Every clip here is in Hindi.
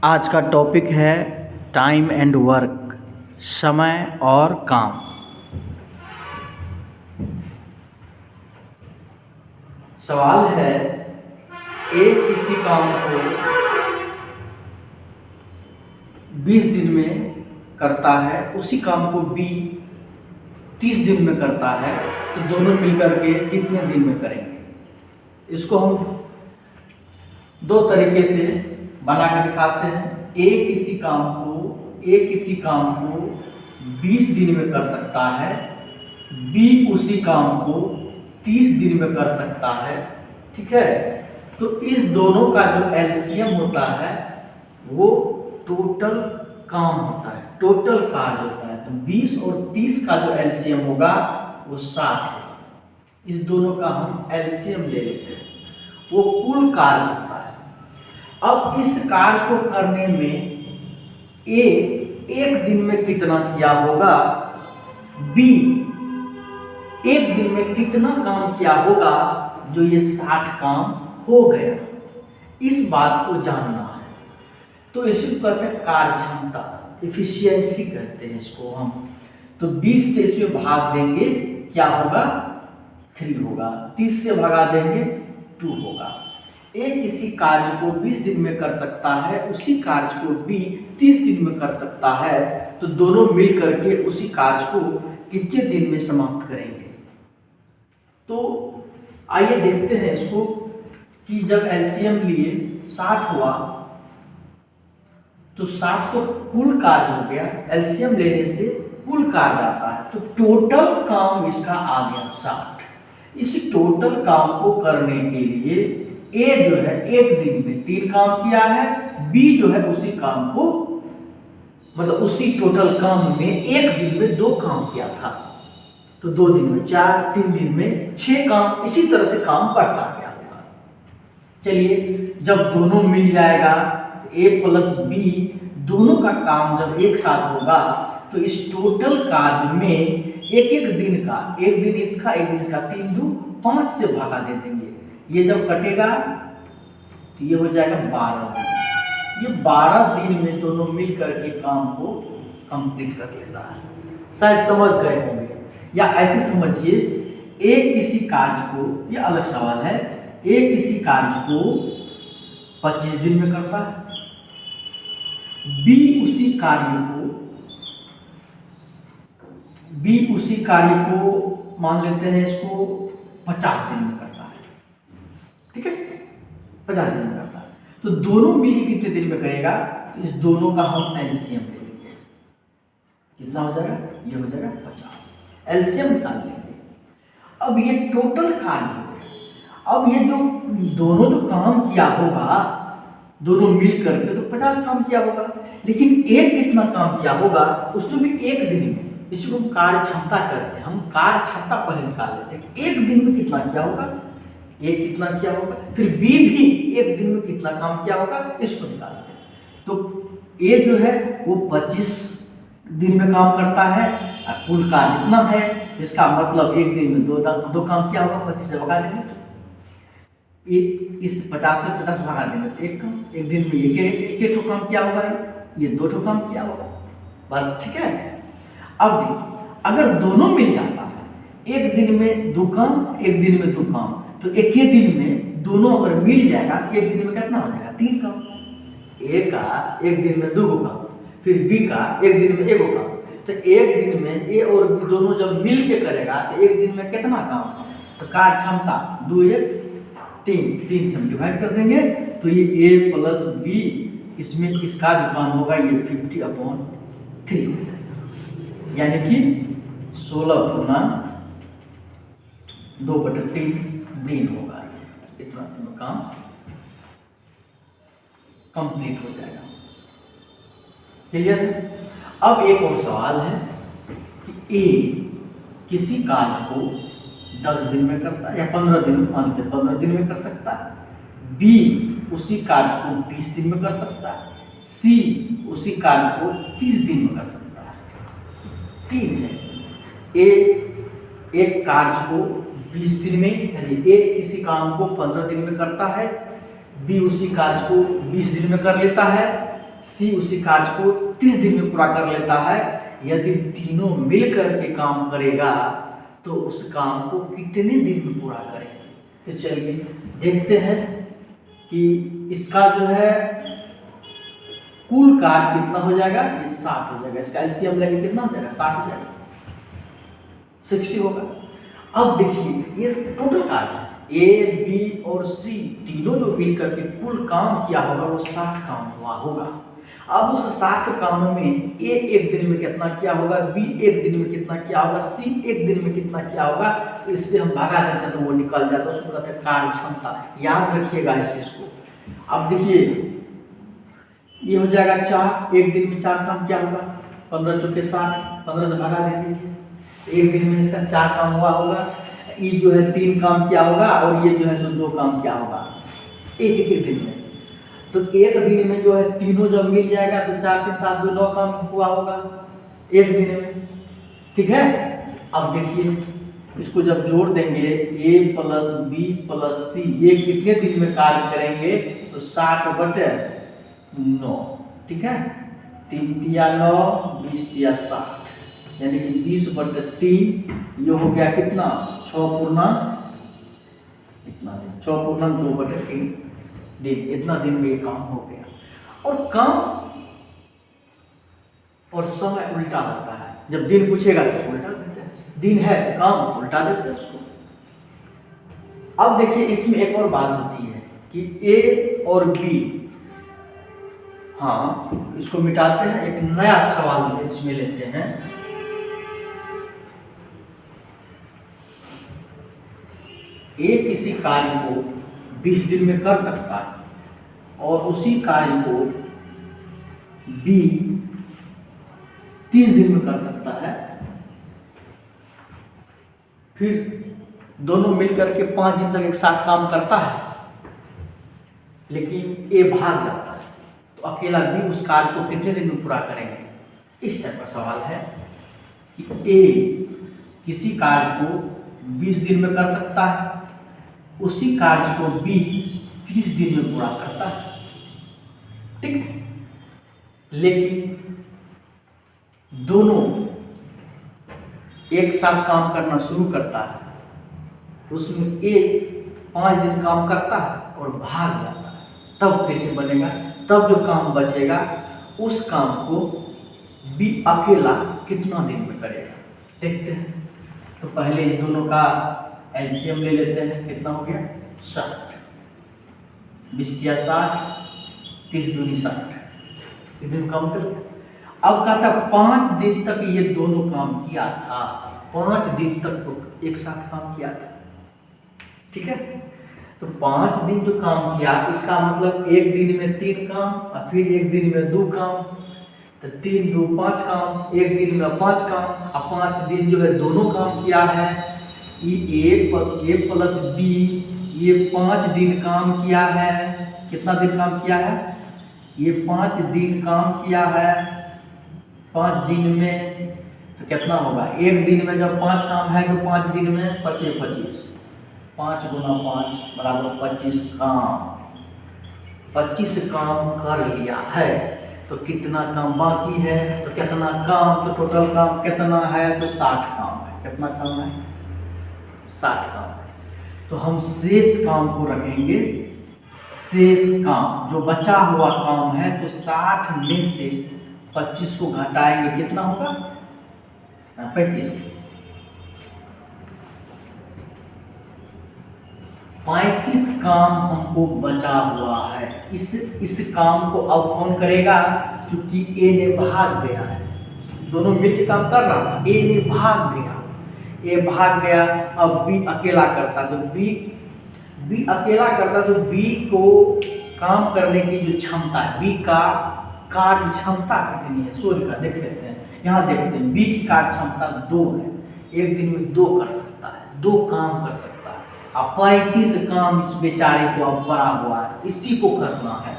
आज का टॉपिक है टाइम एंड वर्क, समय और काम। सवाल है, ए किसी काम को 20 दिन में करता है, उसी काम को बी 30 दिन में करता है, तो दोनों मिलकर के कितने दिन में करेंगे? इसको हम दो तरीके से बना के दिखाते हैं। ए किसी काम को 20 दिन में कर सकता है, बी उसी काम को 30 दिन में कर सकता है। ठीक है, तो इस दोनों का जो एलसीएम होता है वो टोटल काम होता है, टोटल कार्य होता है। तो 20 और 30 का जो एलसीएम होगा वो 60 है। इस दोनों का हम एलसीएम ले लेते हैं, वो कुल कार्य होता है। अब इस कार्य को करने में ए एक दिन में कितना किया होगा, बी एक दिन में कितना काम किया होगा, जो ये 60 काम हो गया। इस बात को जानना है, तो इसको कहते हैं कार्य क्षमता, एफिशिएंसी कहते हैं इसको हम। तो 20 से इसमें भाग देंगे, क्या होगा? 3 होगा। 30 से भगा देंगे, 2 होगा। ए किसी कार्य को 20 दिन में कर सकता है, उसी कार्य को बी 30 दिन में कर सकता है, तो दोनों मिल करके उसी कार्य को कितने दिन में समाप्त करेंगे? तो आइए देखते हैं इसको कि जब एलसीएम लिए 60 हुआ तो 60 तो कुल कार्य हो गया, एलसीएम लेने से कुल कार्य आता है, तो टोटल काम इसका आ गया 60। इस टोटल काम को करने के लिए ए जो है एक दिन में 3 काम किया है, बी जो है उसी काम को, मतलब उसी टोटल काम में एक दिन में 2 काम किया था, तो 2 दिन में 4, 3 दिन में 6 काम, इसी तरह से काम बढ़ता गया होगा। चलिए, जब दोनों मिल जाएगा तो ए प्लस बी दोनों का काम जब एक साथ होगा, तो इस टोटल कार्य में एक एक दिन का, एक दिन इसका एक दिन इसका, 3 दूनी 5 से भागा दे देंगे। ये जब कटेगा तो ये हो जाएगा 12 दिन। ये 12 दिन में दोनों मिल करके काम को कंप्लीट कर लेता है। शायद समझ गए होंगे, या ऐसे समझिए, ए किसी कार्य को, ये अलग सवाल है, ए किसी कार्य को 25 दिन में करता है, बी उसी कार्य को मान लेते हैं इसको 50 दिन में करता है। ठीक है, 50 दिन में करता है, तो दोनों मिलकर कितने दिन में करेगा? तो इस दोनों का हम एलसीएम ले लेंगे। कितना हो जाएगा? ये हो जाएगा 50। एलसीएम निकाल लेंगे। अब ये टोटल कार्य हो गया। अब ये जो दोनों जो काम किया होगा, दोनों मिल करके तो 50 काम किया होगा, लेकिन एक कितना काम किया होगा उसमें भी एक दिन में। इसको हम कार्य क्षमता कहते हैं। हम कार्य क्षमता पहले निकाल लेते हैं कि एक दिन में कितना किया होगा, एक कितना किया होगा, फिर बी भी एक दिन में कितना काम किया होगा, इसको निकालते हैं। तो ए जो है वो 25 दिन में काम करता है, और कुल कार्य जितना है, इसका मतलब एक दिन में दो काम किया होगा, 25 से भगा देंगे, इस 50 से 50 भगा देंगे तो एक काम, एक दिन में एक ठो काम किया होगा, ये 2 ठो काम किया होगा। बात ठीक है? अब देखिए, अगर दोनों मिल जाता है, एक दिन में 2 काम, एक दिन में 2 काम, तो एक ही दिन में दोनों अगर मिल जाएगा तो एक दिन में कितना हो जाएगा? 3 काम। ए का एक दिन में 2 काम, फिर बी का एक दिन में 1 काम, तो एक दिन में ए और बी दोनों जब मिल के करेगा तो एक दिन में कितना काम? तो कार्य क्षमता 2 1 3 से हम डिवाइड कर देंगे, तो ये ए प्लस बी, इसमें इसका जो काम होगा ये 50/3 हो जाएगा, यानी कि 16/2/3 दिन होगा। इतना काम कंप्लीट हो जाएगा। क्लियर है? अब एक और सवाल है कि ए किसी कार्य को 10 दिन में करता है, या 15 दिन में, मानते 15 दिन में कर सकता है, बी उसी कार्य को 20 दिन में कर सकता है, सी उसी कार्य को 30 दिन में कर सकता है। 3 है। ए एक कार्य को 20 दिन में, यानी ए किसी काम को 15 दिन में करता है, बी उसी कार्य को 20 दिन में कर लेता है, सी उसी कार्य को 30 दिन में पूरा कर लेता है। यदि तीनों मिल कर के काम करेगा तो उस काम को कितने दिन में पूरा करेंगे। तो चलिए देखते हैं कि इसका जो है कुल कार्य कितना हो जाएगा, ये 60 हो जाएगा। इसका एलसीएम लेंगे कितना हो जाएगा, 60 हो जाएगा, 60 होगा। अब देखिए ये टोटल कार्य है, ए बी और सी तीनों जो मिल करके कुल काम किया होगा वो 60 काम हुआ होगा। अब उस 60 काम में ए एक दिन में कितना किया होगा, बी एक दिन में कितना किया होगा, सी एक दिन में कितना किया होगा, तो इससे हम भगा देते हैं तो वो निकल जाता है। उसको कहते हैं कार्य क्षमता। याद रखिएगा इस चीज को। अब देखिए ये हो जाएगा 4, एक दिन में 4 काम क्या होगा, 15 चौके 60, 15 से भगा दे दीजिए। एक दिन में इसका 4 काम हुआ होगा। ये जो है 3 काम क्या होगा और ये जो है सो 2 काम क्या होगा, एक एक दिन में। तो एक दिन में जो है तीनों जब मिल जाएगा तो 4 3 7 2 9 काम हुआ होगा एक दिन में, ठीक है। अब देखिए इसको जब जोड़ देंगे a प्लस बी प्लस सी, ये कितने दिन में कार्य करेंगे, तो 60/9, ठीक है। 3 तिया 9, 20 तिया 60, यानी कि 20/3। ये हो गया कितना, 6 इतना दिन, 6/2/3 दिन। इतना दिन में ये काम हो गया। और काम और समय उल्टा होता है। जब दिन पूछेगा तो उसको उल्टा देते हैं, दिन है तो काम उल्टा देते हैं उसको। अब देखिए इसमें एक और बात होती है कि ए और बी, हाँ इसको मिटाते हैं, एक नया सवाल इसमें लेते हैं। ए किसी कार्य को 20 दिन में कर सकता है और उसी कार्य को बी 30 दिन में कर सकता है। फिर दोनों मिलकर के 5 दिन तक एक साथ काम करता है, लेकिन ए भाग जाता है, तो अकेला बी उस कार्य को कितने दिन में पूरा करेंगे। इस टाइप का सवाल है कि ए किसी कार्य को 20 दिन में कर सकता है, उसी कार्य को बी 30 दिन में पूरा करता है, ठीक है। लेकिन दोनों एक साथ काम करना शुरू करता है, उसमें ए 5 दिन काम करता है और भाग जाता है। तब कैसे बनेगा, तब जो काम बचेगा उस काम को बी अकेला कितना दिन में करेगा, देखते हैं। तो पहले इस दोनों का एलसीएम ले लेते हैं। कितना हो गया, 60, 20 तिया 60, 30 दूनी 60, इतने काम कर लिया। अब कहता 5 दिन तक ये दोनों काम किया था, 5 दिन तक तो एक साथ काम किया था, ठीक है। तो 5 दिन जो काम किया, इसका मतलब एक दिन में 3 काम और फिर एक दिन में 2 काम, तो 3 2 5 काम, एक दिन में 5 काम और 5 दिन जो है दोनों काम किया है। ये ए प्लस बी ये 5 दिन काम किया है। कितना दिन काम किया है, ये 5 दिन काम किया है। 5 दिन में तो कितना होगा, एक दिन में जब 5 काम है तो 5 दिन में 25, 5 गुना 5 बराबर 25 काम। 25 काम कर लिया है, तो कितना काम बाकी है, तो कितना काम, तो टोटल काम कितना है, तो 60 काम है। कितना काम है, 60 काम है। तो हम शेष काम को रखेंगे, शेष काम जो बचा हुआ काम है, तो 60 में से 25 को घटाएंगे, कितना होगा, 35। 35 काम हमको बचा हुआ है। इस काम को अब कौन करेगा, क्योंकि ए ने भाग गया है, दोनों मिलकर काम कर रहा था, ए ने भाग गया, ए भाग गया। अब बी अकेला करता, तो बी अकेला करता, तो बी को काम करने की जो क्षमता है, बी का कार्य क्षमता कितनी है, सोच का देख लेते हैं। यहाँ देखते हैं बी की कार्य क्षमता 2 है, एक दिन में 2 कर सकता है, 2 काम कर सकता है। अब 35 काम इस बेचारे को अब पड़ा हुआ है, इसी को करना है।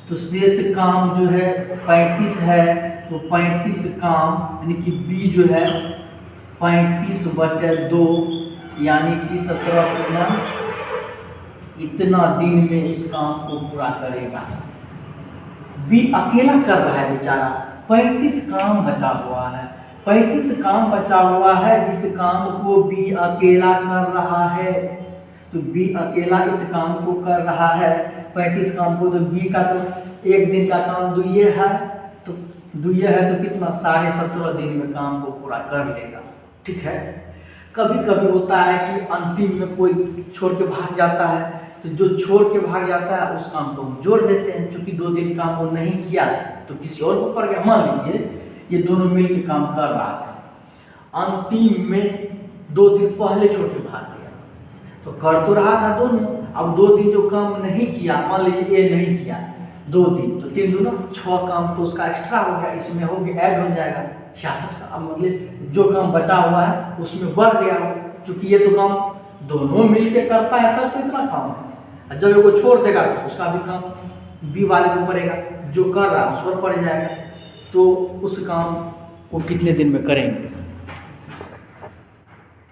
तो शेष काम जो है 35 है, तो 35 काम यानी कि बी जो है 35/2 यानी कि 17 इतना दिन में इस काम को पूरा करेगा। बी अकेला कर रहा है बेचारा, 35 काम बचा हुआ है, 35 काम बचा हुआ है जिस काम को बी अकेला कर रहा है। तो बी अकेला इस काम को कर रहा है 35 काम को, तो बी का तो एक दिन का काम दुइये है, तो दुइये है तो कितना 17.5 दिन में काम को पूरा कर लेगा। ठीक है। कभी कभी होता है कि अंतिम में कोई छोड़ के भाग जाता है, तो जो छोड़ के भाग जाता है उस काम को हम जोड़ देते हैं, क्योंकि 2 दिन काम वो नहीं किया तो किसी और को पड़ गया। मान लीजिए ये दोनों मिलके काम कर रहा था, अंतिम में 2 दिन पहले छोड़ के भाग गया, तो कर तो रहा था दोनों, अब 2 दिन जो काम नहीं किया, मान लीजिए ये नहीं किया 2 दिन, तो 3 दूना 6 काम तो उसका एक्स्ट्रा हो गया, इसमें हो गया, ऐड हो जाएगा 66 का। अब मतलब जो काम बचा हुआ है उसमें बढ़ गया, चूंकि ये तो काम दोनों मिलके करता है तब तो इतना काम है, जब ये को छोड़ देगा तो उसका भी काम बी वाले को पड़ेगा, जो कर रहा है उस पर पड़ जाएगा। तो उस काम को कितने दिन में करेंगे।